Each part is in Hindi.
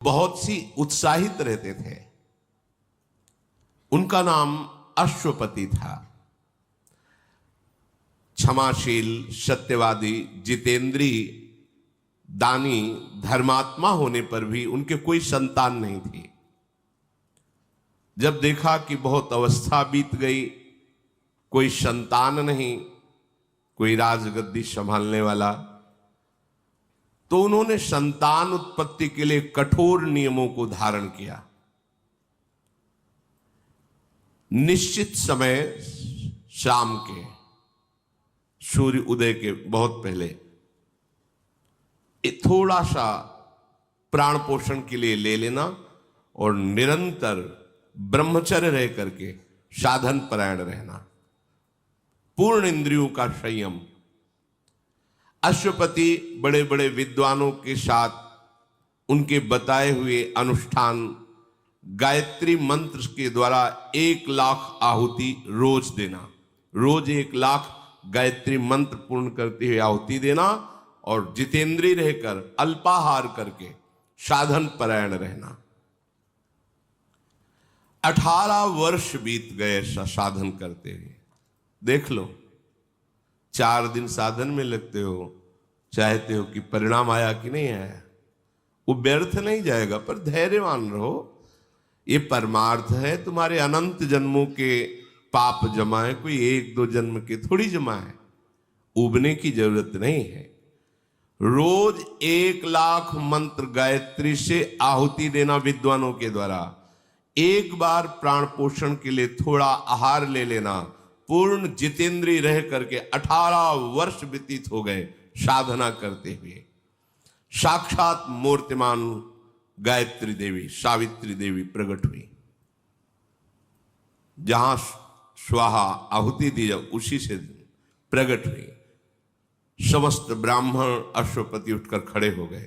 बहुत सी उत्साहित रहते थे। उनका नाम अश्वपति था। क्षमाशील, सत्यवादी, जितेंद्री, दानी, धर्मात्मा होने पर भी उनके कोई संतान नहीं थी। जब देखा कि बहुत अवस्था बीत गई, कोई संतान नहीं, कोई राजगद्दी संभालने वाला, तो उन्होंने संतान उत्पत्ति के लिए कठोर नियमों को धारण किया। निश्चित समय शाम के सूर्य उदय के बहुत पहले थोड़ा सा प्राण पोषण के लिए ले लेना और निरंतर ब्रह्मचर्य रह करके साधन परायण रहना, पूर्ण इंद्रियों का संयम। अश्वपति बड़े बड़े विद्वानों के साथ उनके बताए हुए अनुष्ठान गायत्री मंत्र के द्वारा 1,00,000 आहुति रोज देना, रोज 1,00,000 गायत्री मंत्र पूर्ण करते हुए आहुति देना और जितेंद्री रहकर अल्पाहार करके साधन परायण रहना। 18 वर्ष बीत गए साधन करते हुए। देख लो, 4 दिन साधन में लगते हो, चाहते हो कि परिणाम आया कि नहीं आया, वो व्यर्थ नहीं जाएगा, पर धैर्यवान रहो। ये परमार्थ है, तुम्हारे अनंत जन्मों के पाप जमा है, कोई 1-2 जन्म के थोड़ी जमा है। उबने की जरूरत नहीं है। रोज 1,00,000 मंत्र गायत्री से आहुति देना विद्वानों के द्वारा, एक बार प्राण पोषण के लिए थोड़ा आहार ले लेना, पूर्ण जितेंद्री रह करके 18 वर्ष व्यतीत हो गए साधना करते हुए। साक्षात मूर्तिमान गायत्री देवी, सावित्री देवी प्रकट हुई। जहां स्वाहा आहुति दी जाए उसी से प्रकट हुई। समस्त ब्राह्मण अश्वपति उठकर खड़े हो गए,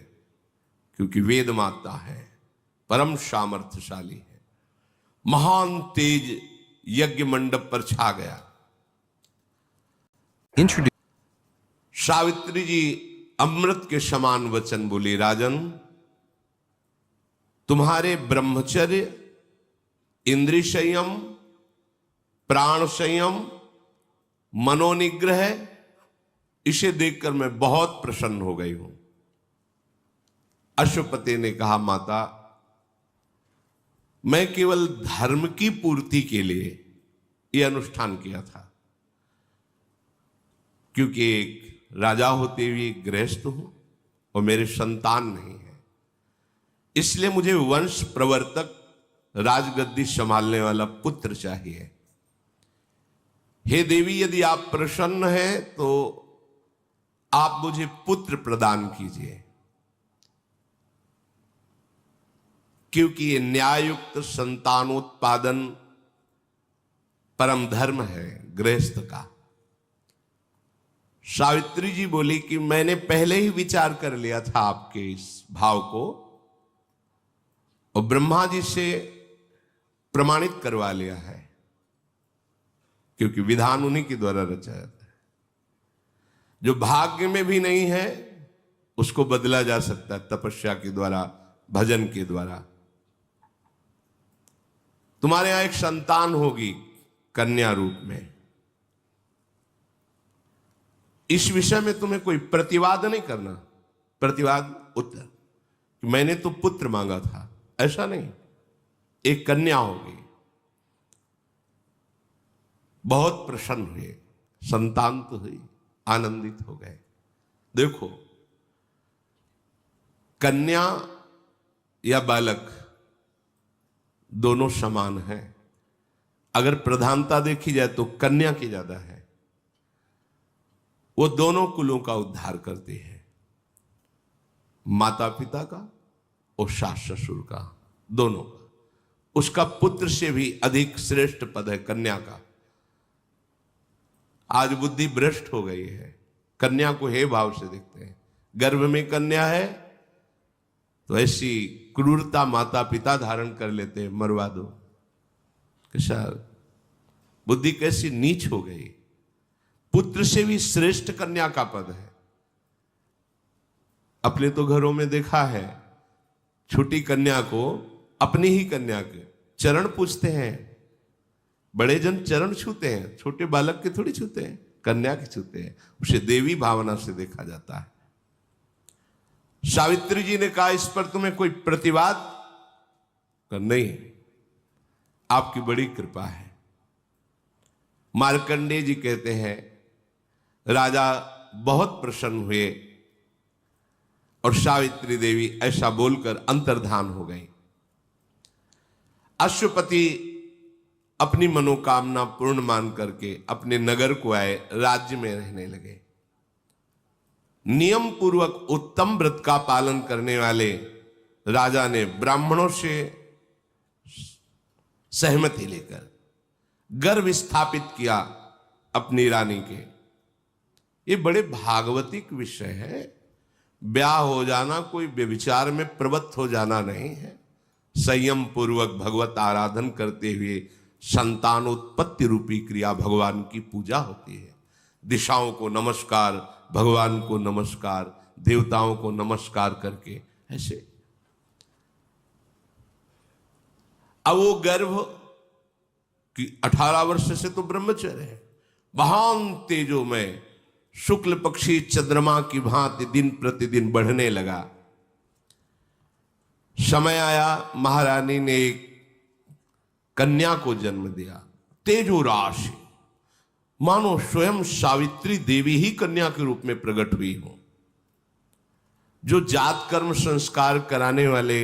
क्योंकि वेद माता है, परम सामर्थ्यशाली है। महान तेज यज्ञ मंडप पर छा गया। सावित्री जी अमृत के समान वचन बोली, राजन, तुम्हारे ब्रह्मचर्य, इंद्रिय संयम, प्राण संयम, मनोनिग्रह, इसे देखकर मैं बहुत प्रसन्न हो गई हूं। अश्वपति ने कहा, माता, मैं केवल धर्म की पूर्ति के लिए यह अनुष्ठान किया था, क्योंकि एक राजा होते हुए गृहस्थ हूं और मेरे संतान नहीं है, इसलिए मुझे वंश प्रवर्तक, राजगद्दी संभालने वाला पुत्र चाहिए। हे देवी, यदि आप प्रसन्न हैं तो आप मुझे पुत्र प्रदान कीजिए, क्योंकि ये न्यायुक्त संतानोत्पादन परम धर्म है गृहस्थ का। सावित्री जी बोली कि मैंने पहले ही विचार कर लिया था आपके इस भाव को, और ब्रह्मा जी से प्रमाणित करवा लिया है, क्योंकि विधान उन्हीं के द्वारा रचा जाता है। जो भाग्य में भी नहीं है उसको बदला जा सकता है तपस्या के द्वारा, भजन के द्वारा। तुम्हारे यहां एक संतान होगी कन्या रूप में। इस विषय में तुम्हें कोई प्रतिवाद नहीं करना। प्रतिवाद उत्तर, मैंने तो पुत्र मांगा था, ऐसा नहीं, एक कन्या होगी। बहुत प्रसन्न हुए, संतान तो हुई, आनंदित हो गए। देखो, कन्या या बालक दोनों समान हैं। अगर प्रधानता देखी जाए तो कन्या की ज्यादा है। वो दोनों कुलों का उद्धार करती है, माता पिता का और सास ससुर का, दोनों का। उसका पुत्र से भी अधिक श्रेष्ठ पद है कन्या का। आज बुद्धि भ्रष्ट हो गई है, कन्या को हे भाव से देखते हैं। गर्भ में कन्या है तो ऐसी क्रूरता माता पिता धारण कर लेते हैं, मरवा दो। कैसा बुद्धि कैसी नीच हो गई। पुत्र से भी श्रेष्ठ कन्या का पद है। अपने तो घरों में देखा है, छोटी कन्या को अपनी ही कन्या के चरण पूछते हैं। बड़े जन चरण छूते हैं, छोटे बालक के थोड़ी छूते हैं, कन्या के छूते हैं। उसे देवी भावना से देखा जाता है। सावित्री जी ने कहा, इस पर तुम्हें कोई प्रतिवाद? नहीं, आपकी बड़ी कृपा है। मार्कंडेय जी कहते हैं, राजा बहुत प्रसन्न हुए और सावित्री देवी ऐसा बोलकर अंतर्धान हो गई। अश्वपति अपनी मनोकामना पूर्ण मान करके अपने नगर को आए, राज्य में रहने लगे। नियम पूर्वक उत्तम व्रत का पालन करने वाले राजा ने ब्राह्मणों से सहमति लेकर गर्भ स्थापित किया अपनी रानी के। ये बड़े भागवतिक विषय है। ब्याह हो जाना कोई व्यभिचार में प्रवृत्त हो जाना नहीं है। संयम पूर्वक भगवत आराधन करते हुए संतानोत्पत्ति रूपी क्रिया भगवान की पूजा होती है। दिशाओं को नमस्कार, भगवान को नमस्कार, देवताओं को नमस्कार करके ऐसे। अब वो गर्भ कि 18 वर्ष से तो ब्रह्मचर्य है, महान तेजो में शुक्ल पक्षी चंद्रमा की भांति दिन प्रतिदिन बढ़ने लगा। समय आया, महारानी ने एक कन्या को जन्म दिया। तेजो राशि, मानो स्वयं सावित्री देवी ही कन्या के रूप में प्रकट हुई हो। जो जात कर्म संस्कार कराने वाले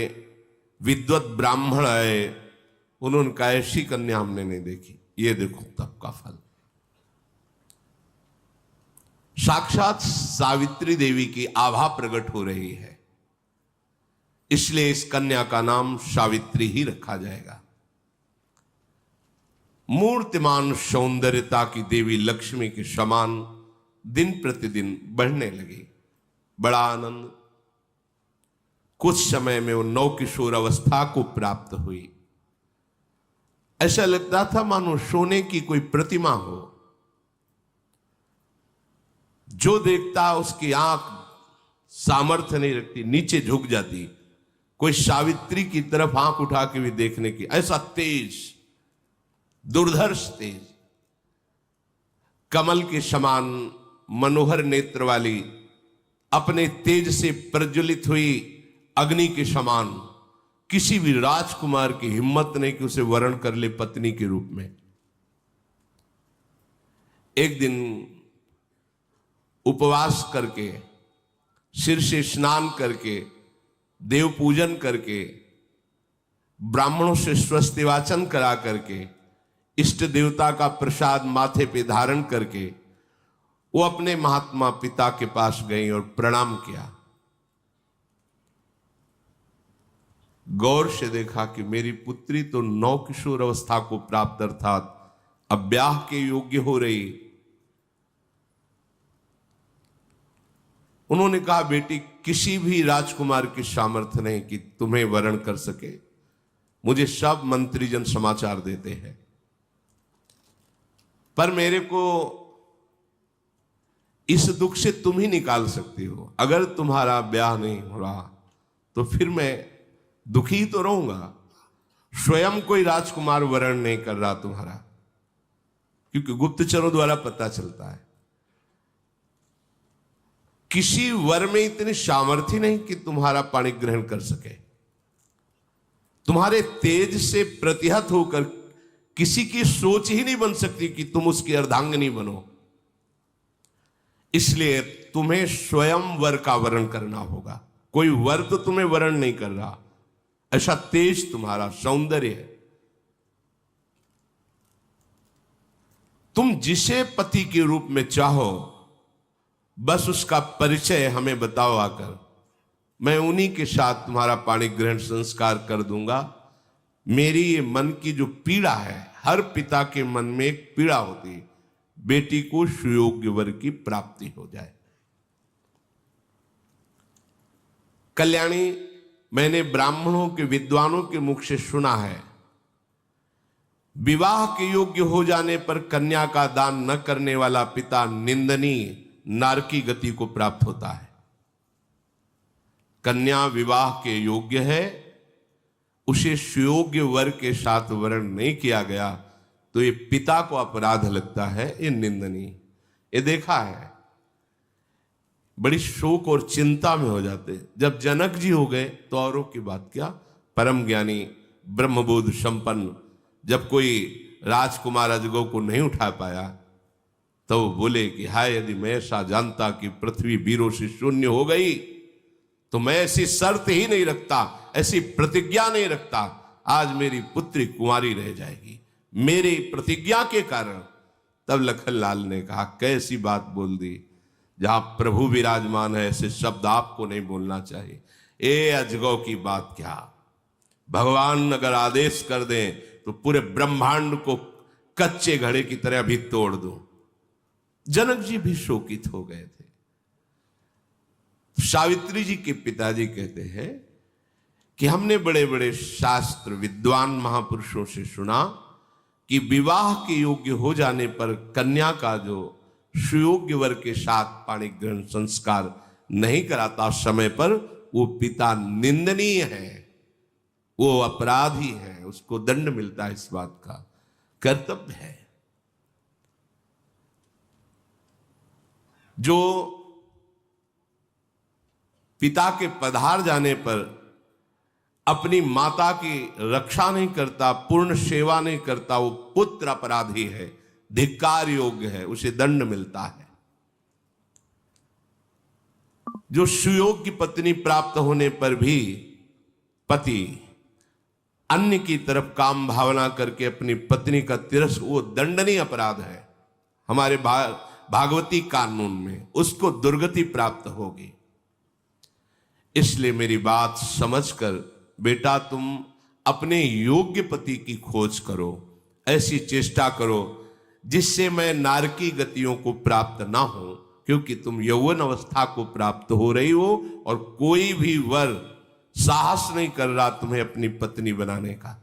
विद्वत ब्राह्मण आए, उन्होंने कहा ऐसी कन्या हमने नहीं देखी। ये देखो तब का फल। साक्षात सावित्री देवी की आभा प्रकट हो रही है, इसलिए इस कन्या का नाम सावित्री ही रखा जाएगा। मूर्तिमान सौंदर्यता की देवी लक्ष्मी के समान दिन प्रतिदिन बढ़ने लगी। बड़ा आनंद। कुछ समय में वो नवकिशोर अवस्था को प्राप्त हुई। ऐसा लगता था मानो सोने की कोई प्रतिमा हो। जो देखता उसकी आंख सामर्थ्य नहीं रखती, नीचे झुक जाती। कोई सावित्री की तरफ आंख उठा के भी देखने की, ऐसा तेज, दुर्धर्ष तेज, कमल के समान मनोहर नेत्र वाली, अपने तेज से प्रज्वलित हुई अग्नि के समान। किसी भी राजकुमार की हिम्मत नहीं कि उसे वरण कर ले पत्नी के रूप में। एक दिन उपवास करके, सिर से स्नान करके, देव पूजन करके, ब्राह्मणों से स्वस्ति वाचन करा करके, इष्ट देवता का प्रसाद माथे पे धारण करके वो अपने महात्मा पिता के पास गई और प्रणाम किया। गौर से देखा कि मेरी पुत्री तो नवकिशोर अवस्था को प्राप्त, अर्थात अब ब्याह के योग्य हो रही। उन्होंने कहा, बेटी, किसी भी राजकुमार की सामर्थ्य नहीं कि तुम्हें वरण कर सके। मुझे सब मंत्रीजन समाचार देते हैं, पर मेरे को इस दुख से तुम ही निकाल सकती हो। अगर तुम्हारा ब्याह नहीं हो रहा तो फिर मैं दुखी तो रहूंगा। स्वयं कोई राजकुमार वरण नहीं कर रहा तुम्हारा, क्योंकि गुप्तचरों द्वारा पता चलता है। किसी वर में इतनी सामर्थ्य नहीं कि तुम्हारा पाणी ग्रहण कर सके। तुम्हारे तेज से प्रतिहत होकर किसी की सोच ही नहीं बन सकती कि तुम उसकी अर्धांगिनी बनो। इसलिए तुम्हें स्वयं वर का वरण करना होगा। कोई वर तो तुम्हें वरण नहीं कर रहा, ऐसा तेज तुम्हारा सौंदर्य है। तुम जिसे पति के रूप में चाहो, बस उसका परिचय हमें बताओ आकर। मैं उन्हीं के साथ तुम्हारा पाणी ग्रहण संस्कार कर दूंगा। मेरी ये मन की जो पीड़ा है, हर पिता के मन में एक पीड़ा होती है, बेटी को सुयोग्य वर की प्राप्ति हो जाए। कल्याणी, मैंने ब्राह्मणों के विद्वानों के मुख से सुना है, विवाह के योग्य हो जाने पर कन्या का दान न करने वाला पिता निंदनीय नरकी गति को प्राप्त होता है। कन्या विवाह के योग्य है, उसे सुयोग्य वर के साथ वर्ण नहीं किया गया तो ये पिता को अपराध लगता है, ये निंदनीय। ये देखा है, बड़ी शोक और चिंता में हो जाते। जब जनक जी हो गए तो औरों की बात क्या, परम ज्ञानी ब्रह्मबोध संपन्न, जब कोई राजकुमार अजगौ को नहीं उठा पाया तो वो बोले कि हाय, यदि मैं ऐसा जानता कि पृथ्वी वीरों से शून्य हो गई तो मैं ऐसी शर्त ही नहीं रखता, ऐसी प्रतिज्ञा नहीं रखता, आज मेरी पुत्री कुंवारी रह जाएगी मेरी प्रतिज्ञा के कारण। तब लखनलाल ने कहा, कैसी बात बोल दी, जहां प्रभु विराजमान है ऐसे शब्द आपको नहीं बोलना चाहिए। ए अजगौ की बात क्या, भगवान अगर आदेश कर दें तो पूरे ब्रह्मांड को कच्चे घड़े की तरह भी तोड़ दो। जनक जी भी शोकित हो गए थे। सावित्री जी के पिताजी कहते हैं कि हमने बड़े बड़े शास्त्र विद्वान महापुरुषों से सुना कि विवाह के योग्य हो जाने पर कन्या का जो सुयोग्य वर के साथ पाणी ग्रहण संस्कार नहीं कराता समय पर, वो पिता निंदनीय है, वो अपराधी है, उसको दंड मिलता है। इस बात का कर्तव्य है। जो पिता के पधार जाने पर अपनी माता की रक्षा नहीं करता, पूर्ण सेवा नहीं करता, वो पुत्र अपराधी है, धिक्कार योग्य है, उसे दंड मिलता है। जो सुयोग्य पत्नी प्राप्त होने पर भी पति अन्य की तरफ काम भावना करके अपनी पत्नी का तिरस्कार, वो दंडनीय अपराध है हमारे भागवती कानून में, उसको दुर्गति प्राप्त होगी। इसलिए मेरी बात समझकर बेटा तुम अपने योग्य पति की खोज करो, ऐसी चेष्टा करो जिससे मैं नारकी गतियों को प्राप्त ना हो, क्योंकि तुम यौवन अवस्था को प्राप्त हो रही हो और कोई भी वर साहस नहीं कर रहा तुम्हें अपनी पत्नी बनाने का।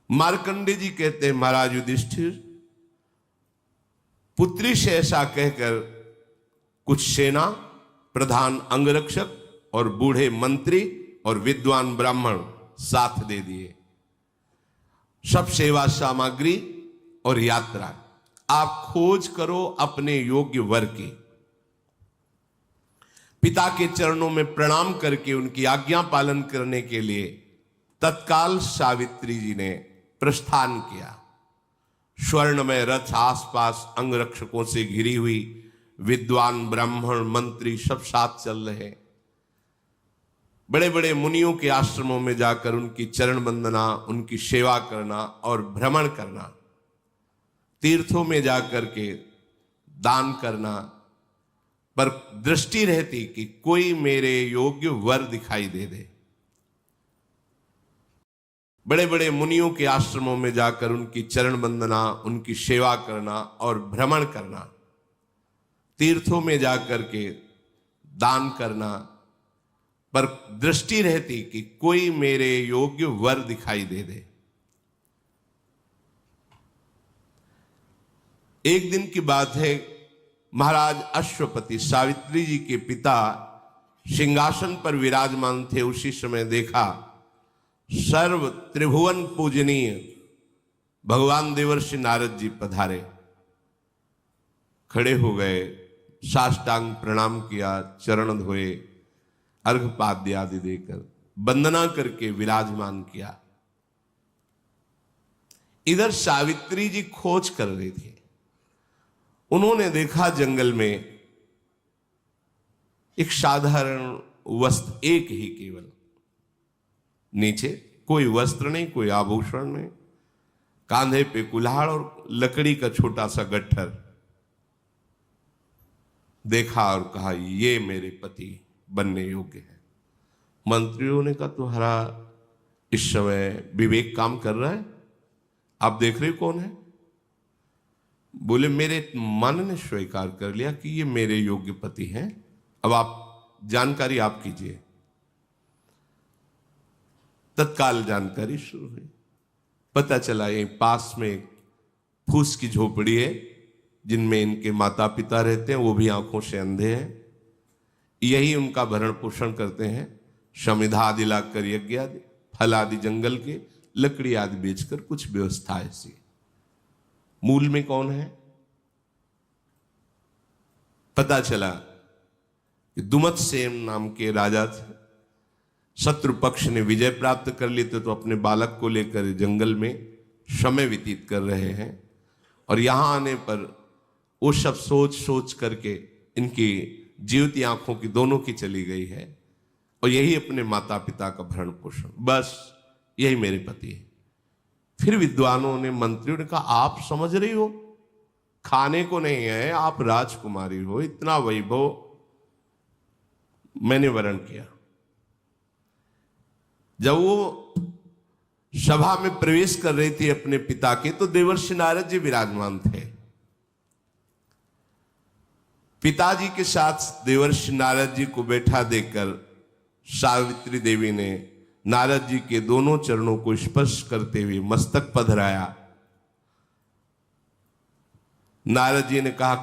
मार्कंडे जी कहते हैं, महाराज युधिष्ठिर, पुत्री से ऐसा कहकर कुछ सेना प्रधान अंगरक्षक और बूढ़े मंत्री और विद्वान ब्राह्मण साथ दे दिए, सब सेवा सामग्री और यात्रा। आप खोज करो अपने योग्य वर की। पिता के चरणों में प्रणाम करके उनकी आज्ञा पालन करने के लिए तत्काल सावित्री जी ने प्रस्थान किया। स्वर्णमय रथ आसपास अंगरक्षकों से घिरी हुई, विद्वान ब्राह्मण मंत्री सब साथ चल रहे। बड़े बड़े मुनियों के आश्रमों में जाकर उनकी चरण वंदना, उनकी सेवा करना और भ्रमण करना, तीर्थों में जाकर के दान करना, पर दृष्टि रहती कि कोई मेरे योग्य वर दिखाई दे दे। बड़े बड़े मुनियों के आश्रमों में जाकर उनकी चरण वंदना, उनकी सेवा करना और भ्रमण करना, तीर्थों में जाकर के दान करना, पर दृष्टि रहती कि कोई मेरे योग्य वर दिखाई दे दे। एक दिन की बात है, महाराज अश्वपति सावित्री जी के पिता सिंहासन पर विराजमान थे। उसी समय देखा सर्व त्रिभुवन पूजनीय भगवान देवर्षि नारद जी पधारे। खड़े हो गए, साष्टांग प्रणाम किया, चरण धोए, अर्घपाद्य आदि देकर वंदना करके विराजमान किया। इधर सावित्री जी खोज कर रही थी। उन्होंने देखा जंगल में एक साधारण वस्त्र, एक ही केवल, नीचे कोई वस्त्र नहीं, कोई आभूषण नहीं, कांधे पे कुल्हाड़ और लकड़ी का छोटा सा गट्ठर। देखा और कहा, ये मेरे पति बनने योग्य है। मंत्रियों ने कहा, तुम्हारा इस समय विवेक काम कर रहा है? आप देख रहे कौन है? बोले, मेरे मन ने स्वीकार कर लिया कि ये मेरे योग्य पति हैं। अब आप जानकारी आप कीजिए। तत्काल जानकारी शुरू हुई। पता चला यहीं पास में एक फूस की झोपड़ी है जिनमें इनके माता पिता रहते हैं, वो भी आंखों से अंधे हैं। यही उनका भरण पोषण करते हैं। समिधा आदि लाकर यज्ञ आदि, फल आदि जंगल के, लकड़ी आदि बेचकर कुछ व्यवस्था ऐसी। मूल में कौन है? पता चला कि दुमतसेन नाम के राजा थे। शत्रु पक्ष ने विजय प्राप्त कर ली तो अपने बालक को लेकर जंगल में समय व्यतीत कर रहे हैं, और यहां आने पर वो सब सोच सोच करके इनकी जीवती आंखों की दोनों की चली गई है, और यही अपने माता पिता का भरण पोषण, बस यही मेरे पति है। फिर विद्वानों ने, मंत्रियों ने कहा, आप समझ रही हो, खाने को नहीं है, आप राजकुमारी हो, इतना वैभव। मैंने वरण किया। जब वो सभा में प्रवेश कर रही थी अपने पिता के, तो देवर्षि नारद जी विराजमान थे। पिताजी के साथ देवर्षि नारद जी को बैठा देखकर सावित्री देवी ने नारद जी के दोनों चरणों को स्पर्श करते हुए मस्तक पधराया। नारद जी ने कहा,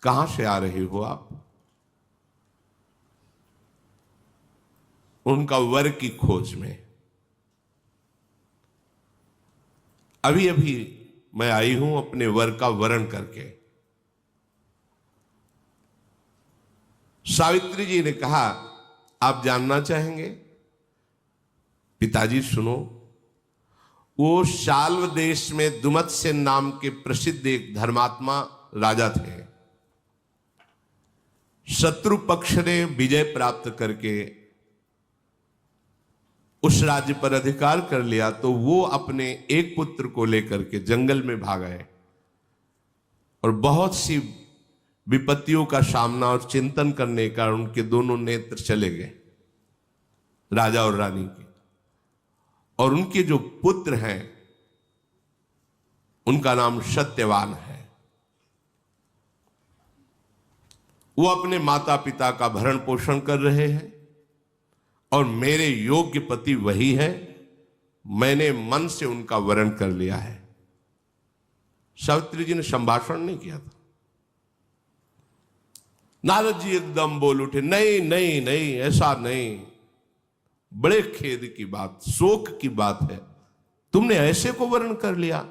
कहां से आ रहे हो आप? उनका वर की खोज में। अभी अभी मैं आई हूं अपने वर का वरण करके। सावित्री जी ने कहा, आप जानना चाहेंगे? पिताजी सुनो, वो शाल्व देश में दुमतसेन नाम के प्रसिद्ध एक धर्मात्मा राजा थे। शत्रु पक्ष ने विजय प्राप्त करके उस राज्य पर अधिकार कर लिया, तो वो अपने एक पुत्र को लेकर के जंगल में भाग गए, और बहुत सी विपत्तियों का सामना और चिंतन करने का उनके दोनों नेत्र चले गए, राजा और रानी के। और उनके जो पुत्र हैं उनका नाम सत्यवान है। वो अपने माता पिता का भरण पोषण कर रहे हैं, और मेरे योग्य पति वही है। मैंने मन से उनका वरण कर लिया है। सावित्री जी ने संभाषण नहीं किया था। नारद जी एकदम बोल उठे, नहीं नहीं नहीं, ऐसा नहीं, बड़े खेद की बात, शोक की बात है, तुमने ऐसे को वर्ण कर लिया।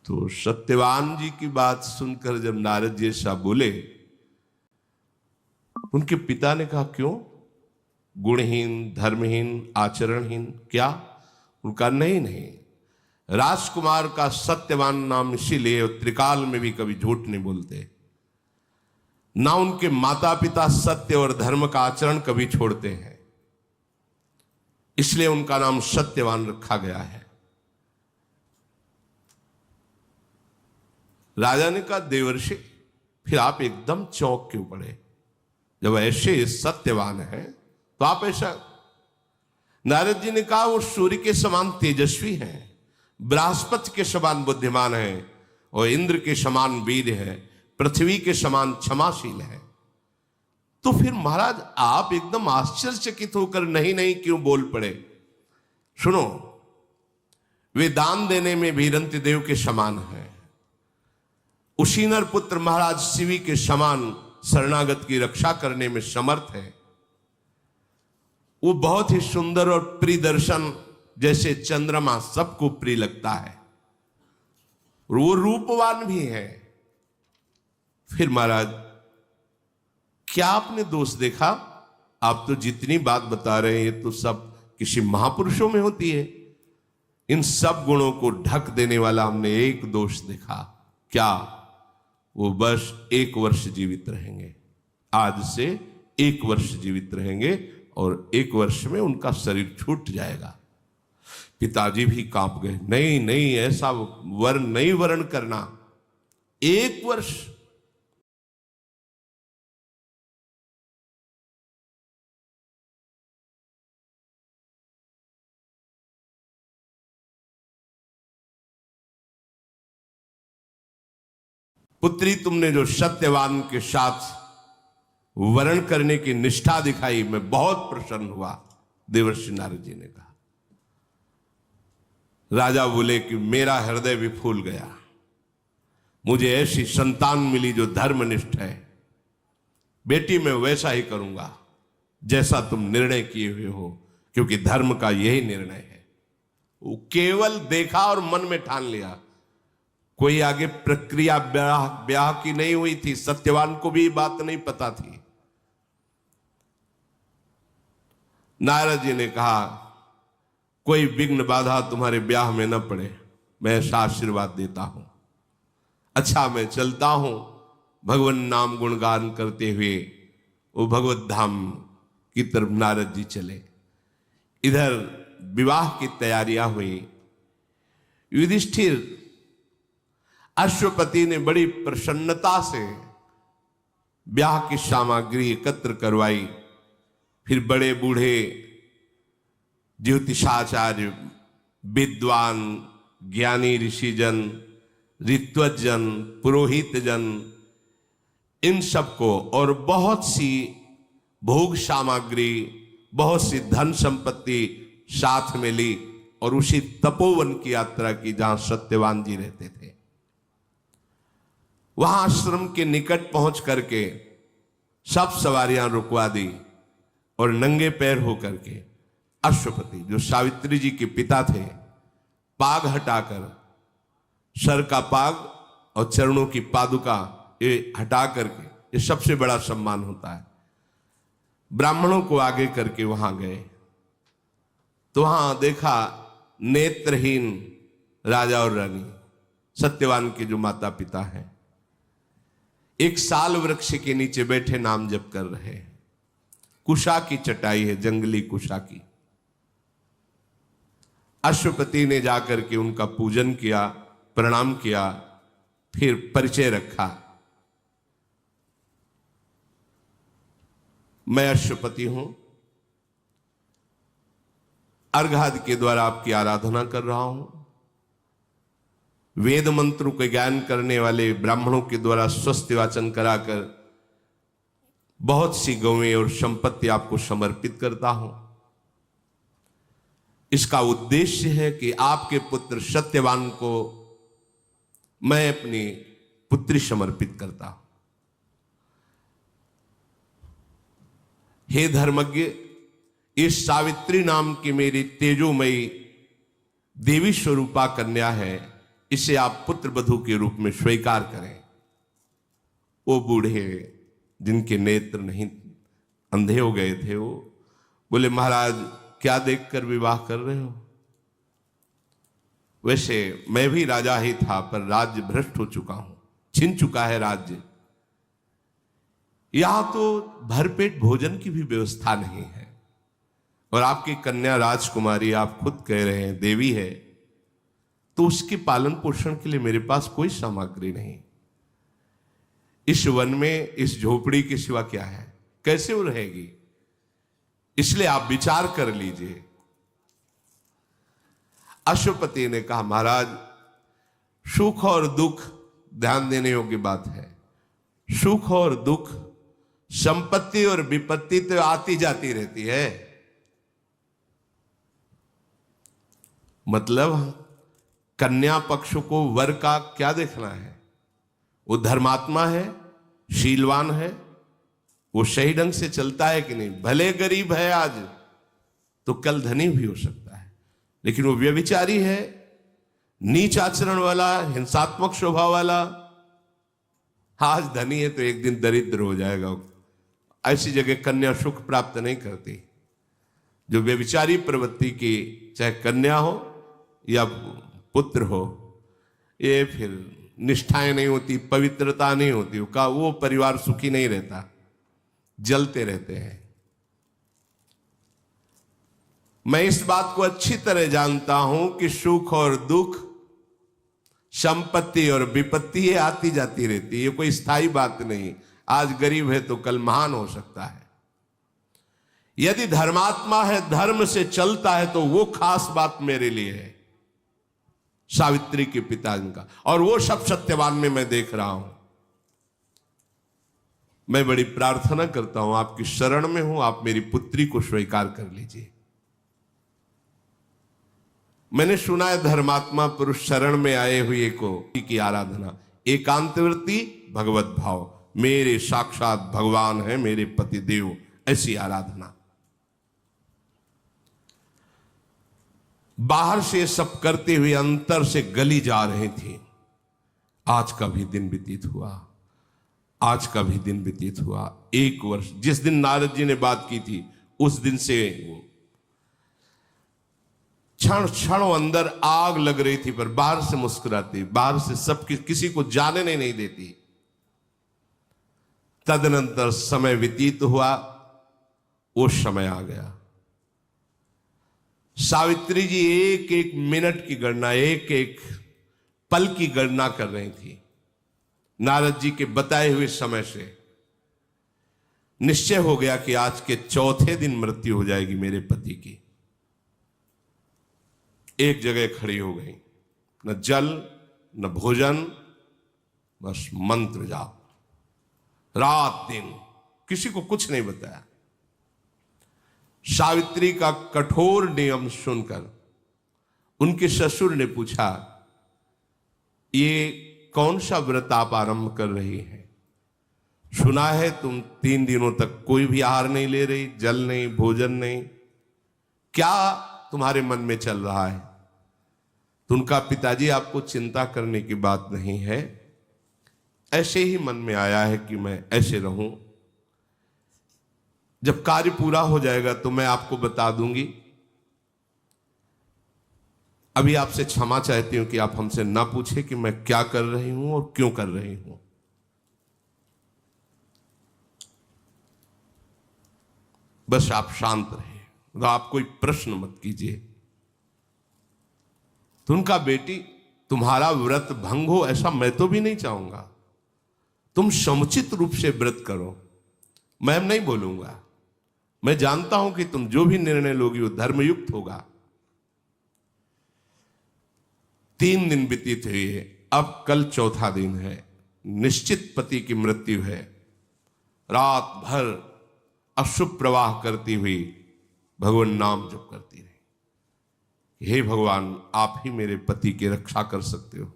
तो सत्यवान जी की बात सुनकर जब नारद जी ऐसा बोले, उनके पिता ने कहा, क्यों? गुणहीन, धर्महीन, आचरणहीन क्या? उनका नहीं नहीं, राजकुमार का सत्यवान नाम इसीलिए त्रिकाल में भी कभी झूठ नहीं बोलते, ना उनके माता पिता सत्य और धर्म का आचरण कभी छोड़ते हैं, इसलिए उनका नाम सत्यवान रखा गया है। राजा ने कहा, देवर्षि, फिर आप एकदम चौंक क्यों पड़े? जब ऐसे सत्यवान है तो आप ऐसा? नारद जी ने कहा, वो सूर्य के समान तेजस्वी हैं, बृहस्पति के समान बुद्धिमान है, और इंद्र के समान वीर है, पृथ्वी के समान क्षमाशील है। तो फिर महाराज आप एकदम आश्चर्यचकित होकर नहीं नहीं क्यों बोल पड़े? सुनो, वे दान देने में भी रंतिदेव के समान है, उशीनर पुत्र महाराज शिवी के समान शरणागत की रक्षा करने में समर्थ है। वो बहुत ही सुंदर और प्रिय दर्शन जैसे चंद्रमा सबको प्रिय लगता है, और वो रूपवान भी है। फिर महाराज क्या आपने दोष देखा? आप तो जितनी बात बता रहे हैं ये तो सब किसी महापुरुषों में होती है। इन सब गुणों को ढक देने वाला हमने एक दोष देखा। क्या? वो बस 1 वर्ष जीवित रहेंगे। आज से 1 वर्ष जीवित रहेंगे, और 1 वर्ष में उनका शरीर छूट जाएगा। पिताजी भी कांप गए। नहीं नहीं, ऐसा वर्ण नहीं वर्ण करना। 1 वर्ष। पुत्री, तुमने जो सत्यवान के साथ वर्ण करने की निष्ठा दिखाई, मैं बहुत प्रसन्न हुआ। देवर्षि नारद जी ने कहा। राजा बोले कि मेरा हृदय भी फूल गया, मुझे ऐसी संतान मिली जो धर्मनिष्ठ है, बेटी मैं वैसा ही करूंगा जैसा तुम निर्णय किए हुए हो, क्योंकि धर्म का यही निर्णय है। वो केवल देखा और मन में ठान लिया। कोई आगे प्रक्रिया ब्याह की नहीं हुई थी। सत्यवान को भी बात नहीं पता थी। नारद जी ने कहा, कोई विघ्न बाधा तुम्हारे ब्याह में न पड़े, मैं ऐसा आशीर्वाद देता हूं। अच्छा, मैं चलता हूं। भगवान नाम गुणगान करते हुए वो भगवत धाम की तरफ नारद जी चले। इधर विवाह की तैयारियां हुई। युधिष्ठिर अश्वपति ने बड़ी प्रसन्नता से ब्याह की सामग्री एकत्र करवाई। फिर बड़े बूढ़े ज्योतिषाचार्य, विद्वान, ज्ञानी ऋषिजन, ऋत्वजन, पुरोहित जन, इन सबको और बहुत सी भोग सामग्री, बहुत सी धन संपत्ति साथ में ली और उसी तपोवन की यात्रा की जहां सत्यवान जी रहते थे। वहां आश्रम के निकट पहुंच करके सब सवारियां रुकवा दी और नंगे पैर होकर के अश्वपति, जो सावित्री जी के पिता थे, पाग हटाकर, सर का पाग और चरणों की पादुका ये हटा करके, ये सबसे बड़ा सम्मान होता है, ब्राह्मणों को आगे करके वहां गए। तो वहां देखा नेत्रहीन राजा और रानी, सत्यवान के जो माता पिता हैं, एक साल वृक्ष के नीचे बैठे नाम जप कर रहे हैं। कुशा की चटाई है, जंगली कुशा की। अश्वपति ने जाकर के उनका पूजन किया, प्रणाम किया, फिर परिचय रखा। मैं अश्वपति हूं, अर्घादि के द्वारा आपकी आराधना कर रहा हूं। वेद मंत्रों के ज्ञान करने वाले ब्राह्मणों के द्वारा स्वस्ति वाचन कराकर बहुत सी गौएं और संपत्ति आपको समर्पित करता हूं। इसका उद्देश्य है कि आपके पुत्र सत्यवान को मैं अपनी पुत्री समर्पित करता हूं। हे धर्मज्ञ, इस सावित्री नाम की मेरी तेजोमयी देवी स्वरूपा कन्या है, इसे आप पुत्र वधू के रूप में स्वीकार करें। वो बूढ़े जिनके नेत्र नहीं, अंधे हो गए थे, वो बोले, महाराज क्या देखकर विवाह कर रहे हो? वैसे मैं भी राजा ही था, पर राज्य भ्रष्ट हो चुका हूं, छिन चुका है राज्य। यहां तो भरपेट भोजन की भी व्यवस्था नहीं है, और आपकी कन्या राजकुमारी, आप खुद कह रहे हैं देवी है, तो उसके पालन पोषण के लिए मेरे पास कोई सामग्री नहीं। इस वन में इस झोपड़ी के सिवा क्या है? कैसे वो रहेगी? इसलिए आप विचार कर लीजिए। अश्वपति ने कहा, महाराज सुख और दुख ध्यान देने योग्य बात है। सुख और दुख, संपत्ति और विपत्ति तो आती जाती रहती है। मतलब कन्या पक्ष को वर का क्या देखना है? वो धर्मात्मा है, शीलवान है, वो सही ढंग से चलता है कि नहीं। भले गरीब है आज, तो कल धनी भी हो सकता है, लेकिन वो व्यभिचारी है, नीच आचरण वाला, हिंसात्मक स्वभाव वाला, आज धनी है तो एक दिन दरिद्र हो जाएगा। ऐसी जगह कन्या सुख प्राप्त नहीं करती। जो व्यभिचारी प्रवृत्ति की, चाहे कन्या हो या पुत्र हो, ये फिर निष्ठाएं नहीं होती, पवित्रता नहीं होती, का वो परिवार सुखी नहीं रहता, जलते रहते हैं। मैं इस बात को अच्छी तरह जानता हूं कि सुख और दुख, संपत्ति और विपत्ति ये आती जाती रहती है, ये कोई स्थायी बात नहीं। आज गरीब है तो कल महान हो सकता है। यदि धर्मात्मा है, धर्म से चलता है, तो वो खास बात मेरे लिए है, सावित्री के पिताजी का, और वो सब सत्यवान में मैं देख रहा हूं। मैं बड़ी प्रार्थना करता हूं, आपकी शरण में हूं, आप मेरी पुत्री को स्वीकार कर लीजिए। मैंने सुना है धर्मात्मा पुरुष शरण में आए हुए को की आराधना एकांतवृत्ति भगवत भाव, मेरे साक्षात भगवान है मेरे पति देव, ऐसी आराधना। बाहर से सब करते हुए अंतर से गली जा रहे थे। आज का भी दिन व्यतीत हुआ, आज का भी दिन व्यतीत हुआ। 1 वर्ष, जिस दिन नारद जी ने बात की थी उस दिन से क्षण क्षण अंदर आग लग रही थी, पर बाहर से मुस्कुराती, बाहर से सब किसी को जानने नहीं देती। तदनंतर समय व्यतीत हुआ, वो समय आ गया। सावित्री जी एक एक मिनट की गणना, एक एक पल की गणना कर रही थी। नारद जी के बताए हुए समय से निश्चय हो गया कि आज के चौथे दिन मृत्यु हो जाएगी मेरे पति की। एक जगह खड़ी हो गई, न जल न भोजन, बस मंत्र जाप, रात दिन किसी को कुछ नहीं बताया। सावित्री का कठोर नियम सुनकर उनके ससुर ने पूछा, ये कौन सा व्रत आप आरंभ कर रही हैं? सुना है तुम 3 दिनों तक कोई भी आहार नहीं ले रही, जल नहीं, भोजन नहीं, क्या तुम्हारे मन में चल रहा है? तो उनका पिताजी, आपको चिंता करने की बात नहीं है, ऐसे ही मन में आया है कि मैं ऐसे रहूं। जब कार्य पूरा हो जाएगा तो मैं आपको बता दूंगी। अभी आपसे क्षमा चाहती हूं कि आप हमसे ना पूछे कि मैं क्या कर रही हूं और क्यों कर रही हूं। बस आप शांत रहे, तो आप कोई प्रश्न मत कीजिए। तो उनका, बेटी तुम्हारा व्रत भंग हो ऐसा मैं तो भी नहीं चाहूंगा, तुम समुचित रूप से व्रत करो। मैं नहीं बोलूंगा, मैं जानता हूं कि तुम जो भी निर्णय लोगी वो धर्मयुक्त होगा। 3 दिन व्यतीत हुए, अब कल चौथा दिन है। निश्चित पति की मृत्यु है। रात भर अशुभ प्रवाह करती हुई भगवान नाम जप करती रही। हे भगवान, आप ही मेरे पति की रक्षा कर सकते हो।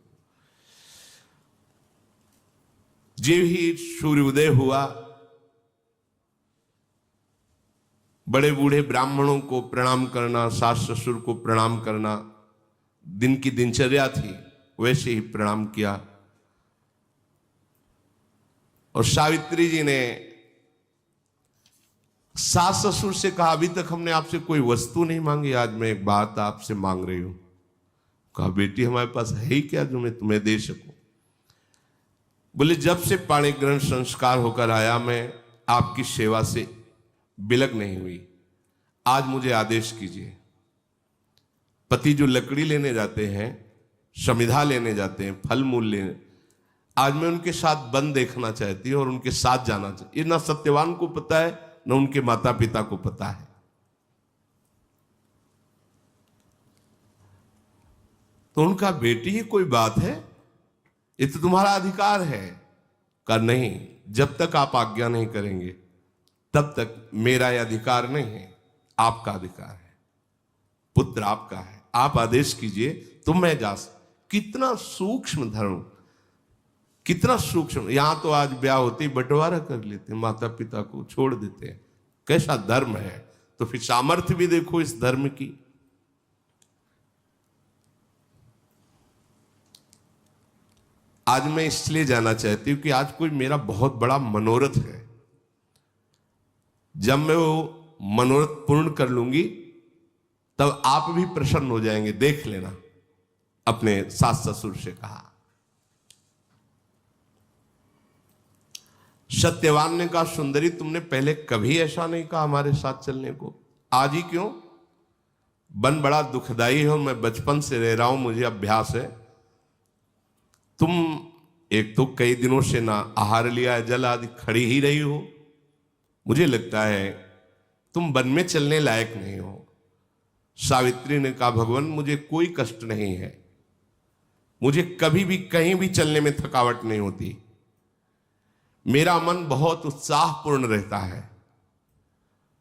जो ही सूर्योदय हुआ, बड़े बूढ़े ब्राह्मणों को प्रणाम करना, सास ससुर को प्रणाम करना दिन की दिनचर्या थी, वैसे ही प्रणाम किया। और सावित्री जी ने सास ससुर से कहा, अभी तक हमने आपसे कोई वस्तु नहीं मांगी, आज मैं एक बात आपसे मांग रही हूं। कहा, बेटी हमारे पास है ही क्या जो मैं तुम्हें दे सकूं? बोले, जब से पाणी ग्रहण संस्कार होकर आया मैं आपकी सेवा से बिलक नहीं हुई। आज मुझे आदेश कीजिए। पति जो लकड़ी लेने जाते हैं, समिधा लेने जाते हैं, फल मूल लेने, आज मैं उनके साथ वन देखना चाहती हूं और उनके साथ जाना चाहती। ये ना सत्यवान को पता है, न उनके माता पिता को पता है। तो उनका, बेटी ये कोई बात है? ये तो तुम्हारा अधिकार है। कहा, नहीं, जब तक आप आज्ञा नहीं करेंगे तब तक मेरा यह अधिकार नहीं है, आपका अधिकार है। पुत्र आपका है, आप आदेश कीजिए तो मैं जा सकता। कितना सूक्ष्म धर्म, कितना सूक्ष्म। यहां तो आज ब्याह होते ही बंटवारा कर लेते हैं, माता पिता को छोड़ देते हैं। कैसा धर्म है? तो फिर सामर्थ्य भी देखो इस धर्म की। आज मैं इसलिए जाना चाहती हूं कि आज कोई मेरा बहुत बड़ा मनोरथ है। जब मैं वो मनोरथ पूर्ण कर लूंगी तब आप भी प्रसन्न हो जाएंगे, देख लेना। अपने सास ससुर से कहा। सत्यवान ने कहा, सुंदरी तुमने पहले कभी ऐसा नहीं कहा हमारे साथ चलने को, आज ही क्यों? वन बड़ा दुखदाई है और मैं बचपन से रह रहा हूं, मुझे अभ्यास है। तुम एक तो कई दिनों से ना आहार लिया है, जल आदि, खड़ी ही रही हो। मुझे लगता है तुम वन में चलने लायक नहीं हो। सावित्री ने कहा, भगवान मुझे कोई कष्ट नहीं है, मुझे कभी भी कहीं भी चलने में थकावट नहीं होती। मेरा मन बहुत उत्साहपूर्ण रहता है।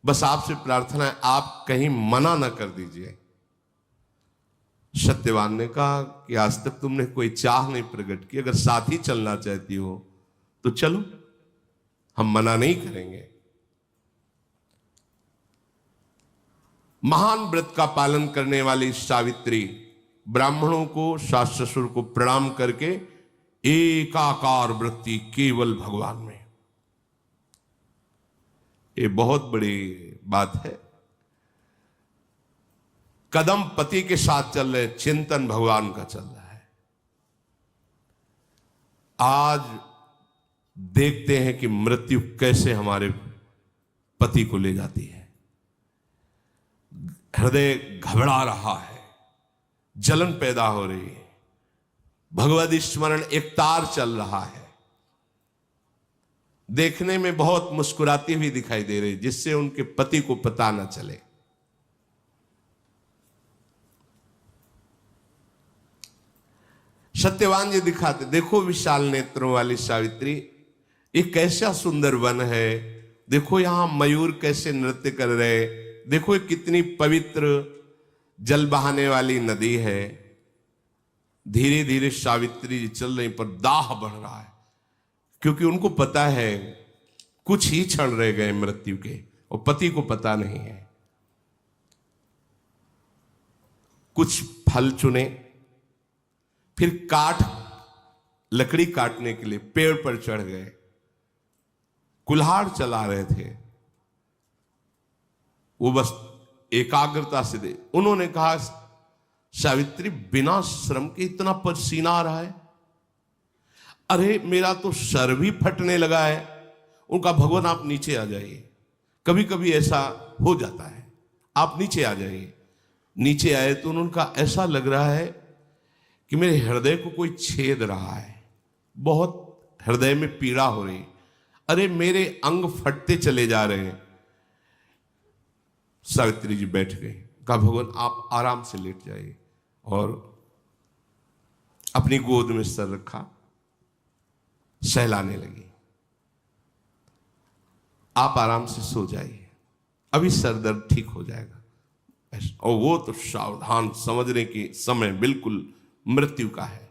बस आपसे प्रार्थना है, आप कहीं मना ना कर दीजिए। सत्यवान ने कहा कि आज तक तुमने कोई चाह नहीं प्रकट की, अगर साथ ही चलना चाहती हो तो चलो, हम मना नहीं करेंगे। महान व्रत का पालन करने वाली सावित्री ब्राह्मणों को, सास ससुर को प्रणाम करके एकाकार वृत्ति केवल भगवान में। ये बहुत बड़ी बात है। कदम पति के साथ चल रहे, चिंतन भगवान का चल रहा है। आज देखते हैं कि मृत्यु कैसे हमारे पति को ले जाती है। हृदय घबरा रहा है, जलन पैदा हो रही है, भगवद स्मरण एक तार चल रहा है। देखने में बहुत मुस्कुराती हुई दिखाई दे रही, जिससे उनके पति को पता न चले। सत्यवान जी दिखाते, देखो विशाल नेत्रों वाली सावित्री, ये कैसा सुंदर वन है, देखो यहां मयूर कैसे नृत्य कर रहे, देखो ये कितनी पवित्र जल बहाने वाली नदी है। धीरे धीरे सावित्री जी चल रही, पर दाह बढ़ रहा है, क्योंकि उनको पता है कुछ ही क्षण रह गए मृत्यु के, और पति को पता नहीं है। कुछ फल चुने, फिर लकड़ी काटने के लिए पेड़ पर चढ़ गए, कुल्हाड़ चला रहे थे। वो बस एकाग्रता से दे। उन्होंने कहा, सावित्री बिना श्रम के इतना पसीना आ रहा है, अरे मेरा तो सर भी फटने लगा है। उनका, भगवान आप नीचे आ जाइए, कभी कभी ऐसा हो जाता है, आप नीचे आ जाइए। नीचे आए तो उनका ऐसा लग रहा है कि मेरे हृदय को कोई छेद रहा है, बहुत हृदय में पीड़ा हो रही, अरे मेरे अंग फटते चले जा रहे हैं। सावित्री जी बैठ गई, कहा भगवान आप आराम से लेट जाइए, और अपनी गोद में सर रखा, सहलाने लगी। आप आराम से सो जाइए, अभी सर दर्द ठीक हो जाएगा। और वो तो सावधान, समझने की समय बिल्कुल मृत्यु का है।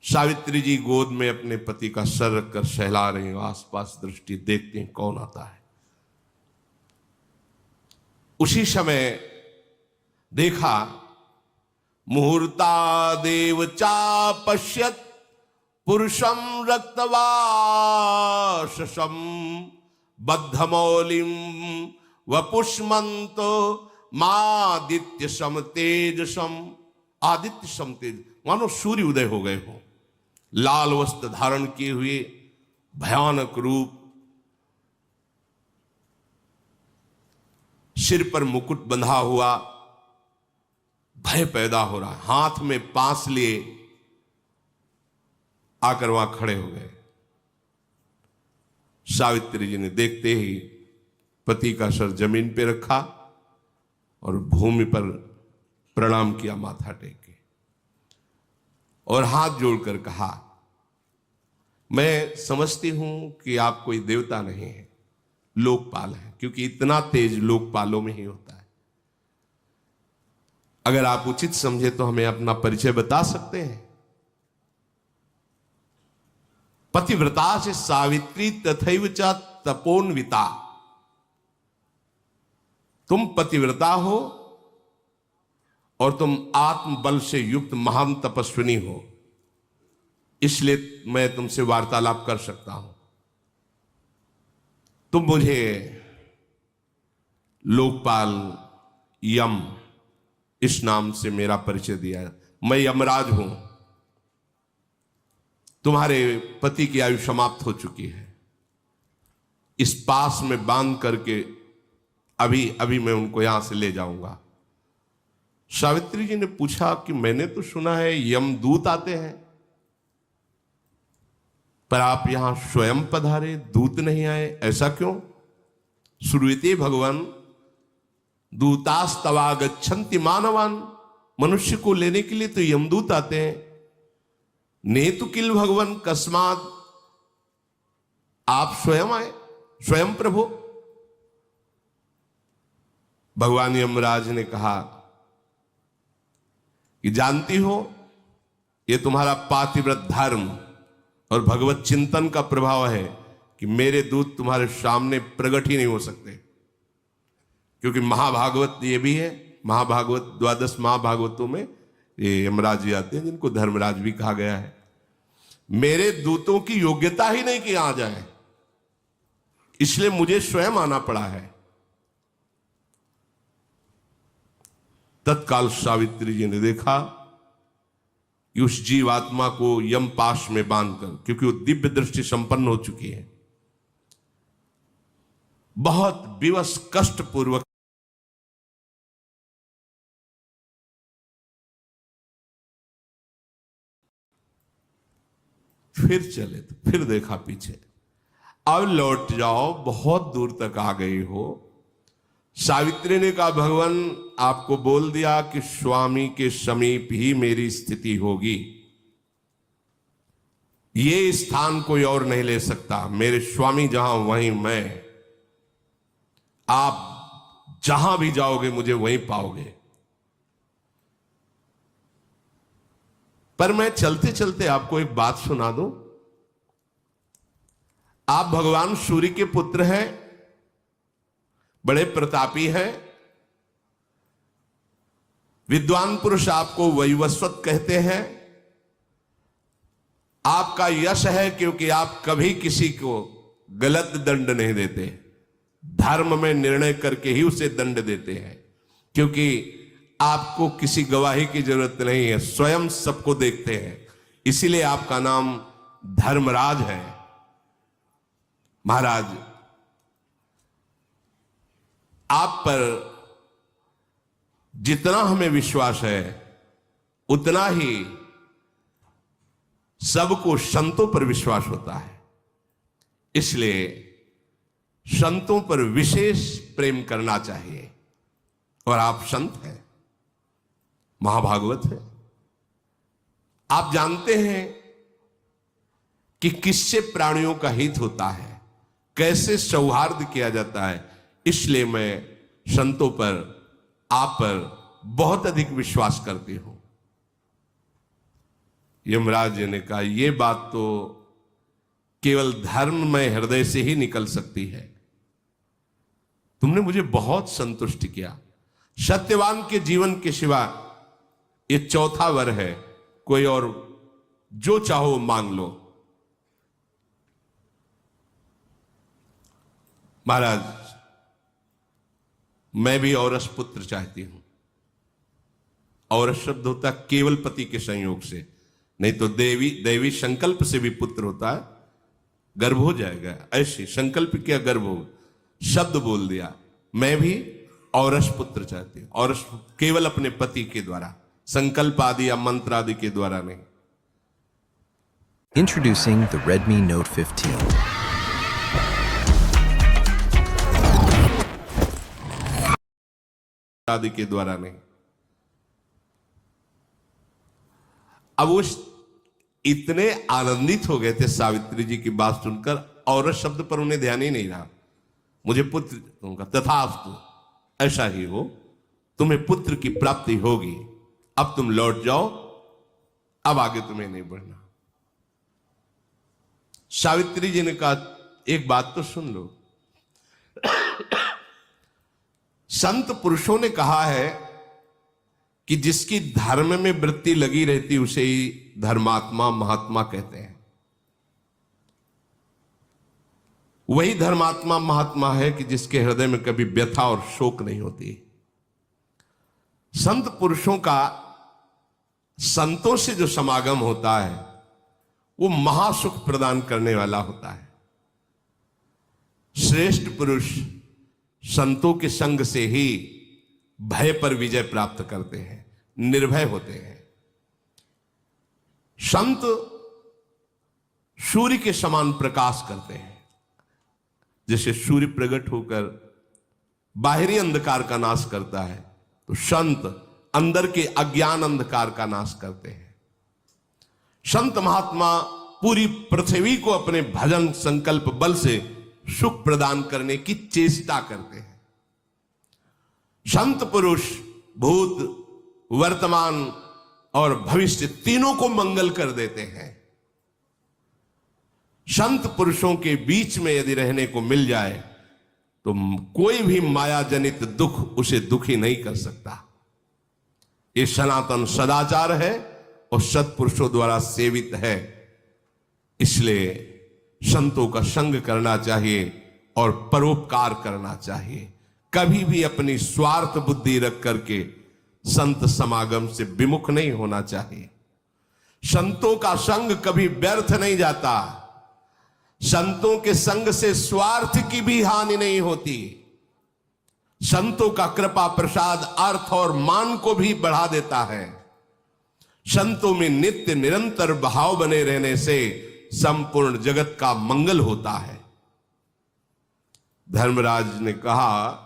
सावित्री जी गोद में अपने पति का सर रखकर सहला रहे हैं, आसपास दृष्टि देखते हैं कौन आता है। उसी समय देखा, मुहूर्ता देव चा पश्यत पुरुषम रक्तवाससम बद्धमौलिम वपुष्मंतो मादित्य सम तेजसम। आदित्य सम तेज, मानो सूर्य उदय हो गए हो, लाल वस्त्र धारण किए हुए, भयानक रूप, सिर पर मुकुट बंधा हुआ, भय पैदा हो रहा है। हाथ में पास लिए आकर वहां खड़े हो गए। सावित्री जी ने देखते ही पति का सर जमीन पे रखा और भूमि पर प्रणाम किया, माथा टेके, और हाथ जोड़कर कहा, मैं समझती हूं कि आप कोई देवता नहीं है, लोकपाल है, क्योंकि इतना तेज लोकपालों में ही होता है। अगर आप उचित समझे तो हमें अपना परिचय बता सकते हैं। पतिव्रता से सावित्री तथैव च तपोन्विता। तुम पतिव्रता हो और तुम आत्मबल से युक्त महान तपस्विनी हो, इसलिए मैं तुमसे वार्तालाप कर सकता हूं। तुम मुझे लोकपाल यम इस नाम से मेरा परिचय दिया। मैं यमराज हूं, तुम्हारे पति की आयु समाप्त हो चुकी है, इस पास में बांध करके अभी अभी मैं उनको यहां से ले जाऊंगा। सावित्री जी ने पूछा कि मैंने तो सुना है यमदूत आते हैं, पर आप यहां स्वयं पधारे, दूत नहीं आए, ऐसा क्यों? श्रूयते भगवान दूतास्तवागच्छन्ति मानवान। मनुष्य को लेने के लिए तो यमदूत आते हैं। नेतु किल भगवान कस्मात, आप स्वयं आए, स्वयं प्रभु। भगवान यमराज ने कहा, कि जानती हो ये तुम्हारा पातिव्रत धर्म और भगवत चिंतन का प्रभाव है कि मेरे दूत तुम्हारे सामने प्रकट ही नहीं हो सकते, क्योंकि महाभागवत ये भी है, महाभागवत 12 महाभागवतों में ये यमराज जी आते हैं जिनको धर्मराज भी कहा गया है। मेरे दूतों की योग्यता ही नहीं कि आ जाए, इसलिए मुझे स्वयं आना पड़ा है। तत्काल सावित्री जी ने देखा कि उस जीवात्मा को यम पाश में बांधकर, क्योंकि वो दिव्य दृष्टि संपन्न हो चुकी है, बहुत विवश कष्ट पूर्वक फिर चले, तो फिर देखा पीछे, अब लौट जाओ, बहुत दूर तक आ गई हो। सावित्री ने कहा भगवान आपको बोल दिया कि स्वामी के समीप ही मेरी स्थिति होगी, ये स्थान कोई और नहीं ले सकता, मेरे स्वामी जहां वहीं मैं, आप जहां भी जाओगे मुझे वहीं पाओगे। पर मैं चलते चलते आपको एक बात सुना दूं, आप भगवान सूर्य के पुत्र हैं, बड़े प्रतापी हैं, विद्वान पुरुष आपको वैवस्वत कहते हैं, आपका यश है क्योंकि आप कभी किसी को गलत दंड नहीं देते, धर्म में निर्णय करके ही उसे दंड देते हैं, क्योंकि आपको किसी गवाही की जरूरत नहीं है, स्वयं सबको देखते हैं, इसीलिए आपका नाम धर्मराज है। महाराज आप पर जितना हमें विश्वास है उतना ही सबको संतों पर विश्वास होता है, इसलिए संतों पर विशेष प्रेम करना चाहिए। और आप संत हैं, महाभागवत है, आप जानते हैं कि किससे प्राणियों का हित होता है, कैसे सौहार्द किया जाता है, इसलिए मैं संतों पर, आप पर बहुत अधिक विश्वास करती हूं। यमराज जी ने कहा यह बात तो केवल धर्ममय हृदय से ही निकल सकती है, तुमने मुझे बहुत संतुष्ट किया, सत्यवान के जीवन के सिवा ये चौथा वर है, कोई और जो चाहो मांग लो। महाराज मैं भी औरस पुत्र चाहती हूं, औरस शब्द होता है केवल पति के संयोग से, नहीं तो देवी संकल्प से भी पुत्र होता है, गर्भ हो जाएगा, ऐसे संकल्प किया गर्भ हो, शब्द बोल दिया। मैं भी औरस पुत्र चाहती हूं, औरस केवल अपने पति के द्वारा, संकल्प आदि या मंत्र आदि के द्वारा नहीं। Introducing the Redmi Note 15. आदि के द्वारा नहीं। अब वो इतने आनंदित हो गए थे सावित्री जी की बात सुनकर, औरत शब्द पर उन्हें ध्यान ही नहीं रहा। मुझे पुत्र, उनका तथास्तु, ऐसा ही हो, तुम्हें पुत्र की प्राप्ति होगी, अब तुम लौट जाओ, अब आगे तुम्हें नहीं बढ़ना। सावित्री जी ने कहा एक बात तो सुन लो, संत पुरुषों ने कहा है कि जिसकी धर्म में वृत्ति लगी रहती उसे ही धर्मात्मा महात्मा कहते हैं। वही धर्मात्मा महात्मा है कि जिसके हृदय में कभी व्यथा और शोक नहीं होती। संत पुरुषों का संतों से जो समागम होता है वो महासुख प्रदान करने वाला होता है। श्रेष्ठ पुरुष संतों के संग से ही भय पर विजय प्राप्त करते हैं, निर्भय होते हैं। संत सूर्य के समान प्रकाश करते हैं, जैसे सूर्य प्रकट होकर बाहरी अंधकार का नाश करता है, तो संत अंदर के अज्ञान अंधकार का नाश करते हैं। संत महात्मा पूरी पृथ्वी को अपने भजन संकल्प बल से सुख प्रदान करने की चेष्टा करते हैं। संत पुरुष भूत, वर्तमान, और भविष्य तीनों को मंगल कर देते हैं। संत पुरुषों के बीच में यदि रहने को मिल जाए तो कोई भी माया जनित दुख उसे दुखी नहीं कर सकता। ये सनातन सदाचार है और सत्पुरुषों द्वारा सेवित है। इसलिए संतों का संग करना चाहिए और परोपकार करना चाहिए। कभी भी अपनी स्वार्थ बुद्धि रख करके संत समागम से विमुख नहीं होना चाहिए। संतों का संग कभी व्यर्थ नहीं जाता। संतों के संग से स्वार्थ की भी हानि नहीं होती। संतों का कृपा प्रसाद अर्थ और मान को भी बढ़ा देता है। संतों में नित्य निरंतर भाव बने रहने से संपूर्ण जगत का मंगल होता है। धर्मराज ने कहा,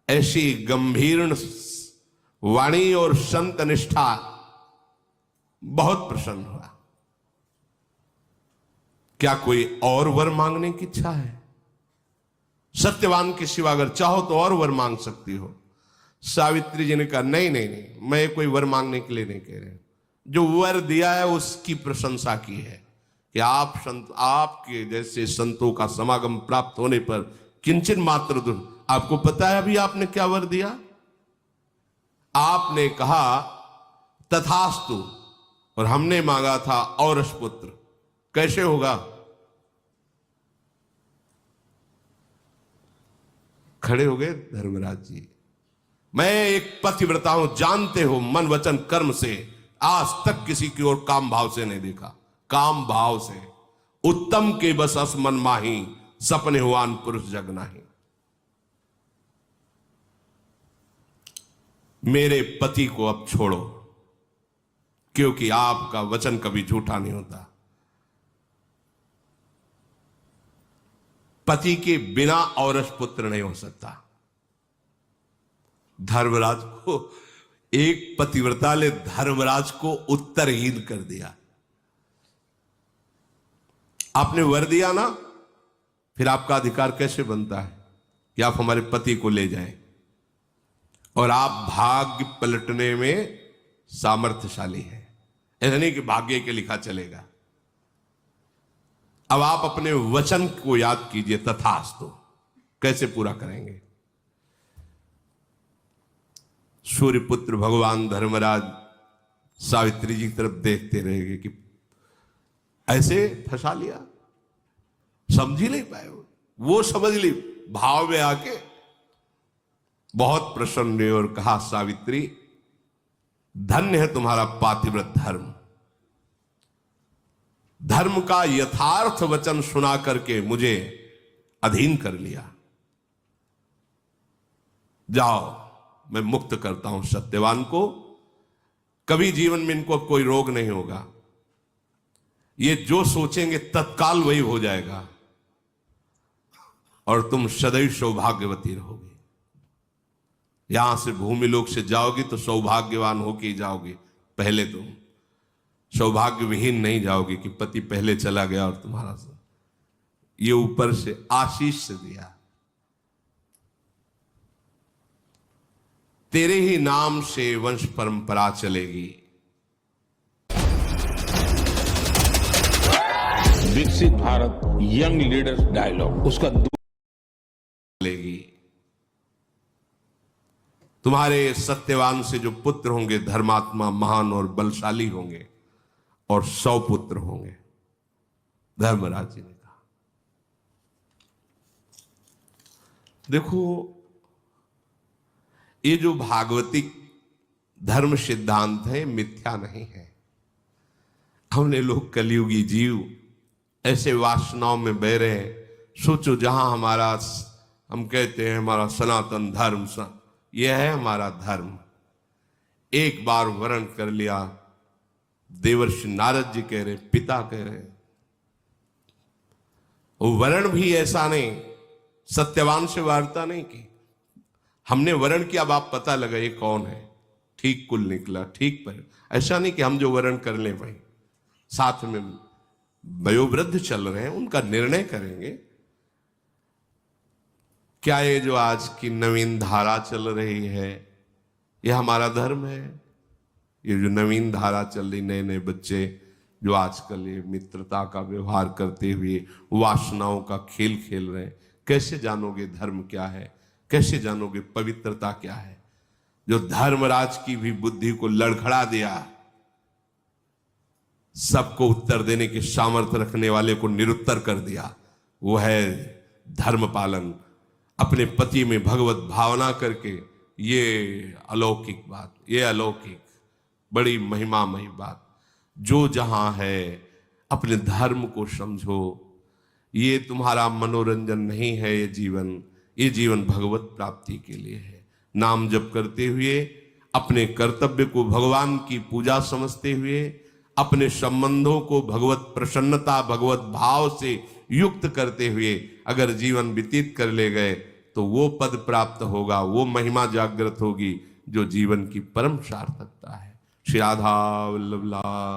ऐसी गंभीर वाणी और संत निष्ठा, बहुत प्रसन्न हुआ। क्या कोई और वर मांगने की इच्छा है? सत्यवान के सिवा अगर चाहो तो और वर मांग सकती हो। सावित्री जी ने कहा, नहीं नहीं नहीं, मैं कोई वर मांगने के लिए नहीं कह रहे। जो वर दिया है उसकी प्रशंसा की है कि आप संत, आपके जैसे संतों का समागम प्राप्त होने पर किंचन मात्र दुख। आपको पता है अभी आपने क्या वर दिया? आपने कहा तथास्तु, और हमने मांगा था औरस पुत्र। कैसे होगा? खड़े हो गए धर्मराज जी। मैं एक पतिव्रता हूं, जानते हो, मन वचन कर्म से आज तक किसी की ओर काम भाव से नहीं देखा। काम भाव से उत्तम के बस अस मन माही, सपने हुआन पुरुष जग नाही। मेरे पति को अब छोड़ो, क्योंकि आपका वचन कभी झूठा नहीं होता। पति के बिना औरस पुत्र नहीं हो सकता। धर्मराज को, एक पतिव्रता ने धर्मराज को उत्तरहीन कर दिया। आपने वर दिया ना, फिर आपका अधिकार कैसे बनता है कि आप हमारे पति को ले जाएं? और आप भाग्य पलटने में सामर्थ्यशाली हैं। ऐसा नहीं कि भाग्य के लिखा चलेगा। अब आप अपने वचन को याद कीजिए, तथास्तु कैसे पूरा करेंगे? सूर्यपुत्र भगवान धर्मराज सावित्री जी की तरफ देखते रहेंगे कि ऐसे फंसा लिया, समझ ही नहीं पाए। वो समझ ली भाव में आके, बहुत प्रसन्न हुए और कहा, सावित्री धन्य है तुम्हारा पातिव्रत धर्म। धर्म का यथार्थ वचन सुना करके मुझे अधीन कर लिया। जाओ, मैं मुक्त करता हूं सत्यवान को। कभी जीवन में इनको कोई रोग नहीं होगा। ये जो सोचेंगे तत्काल वही हो जाएगा और तुम सदैव सौभाग्यवती रहोगे। यहां से भूमि लोक से जाओगी तो सौभाग्यवान होके ही जाओगी। पहले तुम सौभाग्य विहीन नहीं जाओगे कि पति पहले चला गया और तुम्हारा ये ऊपर से आशीष से दिया। तेरे ही नाम से वंश परंपरा चलेगी। विकसित भारत यंग लीडर्स डायलॉग, उसका चलेगी। तुम्हारे सत्यवान से जो पुत्र होंगे धर्मात्मा, महान और बलशाली होंगे और 100 पुत्र होंगे। धर्मराज जी ने कहा, देखो ये जो भागवतिक धर्म सिद्धांत है मिथ्या नहीं है। हमने लोग कलयुगी जीव ऐसे वासनाओं में बह रहे हैं। सोचो जहां हमारा, हम कहते हैं हमारा सनातन धर्म, यह है हमारा धर्म। एक बार वर्ण कर लिया, देवर्षि नारद जी कह रहे, पिता कह रहे, वो वर्ण भी ऐसा नहीं, सत्यवान से वार्ता नहीं की। हमने वर्ण किया, अब आप पता लगा ये कौन है, ठीक कुल निकला, ठीक पर। ऐसा नहीं कि हम जो वर्ण कर ले भाई, साथ में वयोवृद्ध चल रहे हैं, उनका निर्णय करेंगे। क्या ये जो आज की नवीन धारा चल रही है, यह हमारा धर्म है? ये जो नवीन धारा चल रही, नए नए बच्चे जो आजकल ये मित्रता का व्यवहार करते हुए वासनाओं का खेल खेल रहे हैं, कैसे जानोगे धर्म क्या है, कैसे जानोगे पवित्रता क्या है? जो धर्मराज की भी बुद्धि को लड़खड़ा दिया, सबको उत्तर देने के सामर्थ्य रखने वाले को निरुत्तर कर दिया, वो है धर्म पालन। अपने पति में भगवत भावना करके, ये अलौकिक बात, ये अलौकिक बड़ी महिमामयी बात। जो जहां है अपने धर्म को समझो। ये तुम्हारा मनोरंजन नहीं है, ये जीवन भगवत प्राप्ति के लिए है। नाम जप करते हुए अपने कर्तव्य को भगवान की पूजा समझते हुए, अपने संबंधों को भगवत प्रसन्नता, भगवत भाव से युक्त करते हुए अगर जीवन व्यतीत कर ले गए तो वो पद प्राप्त होगा, वो महिमा जागृत होगी जो जीवन की परम सार्थकता है। श्री राधा वल्लभ लाल।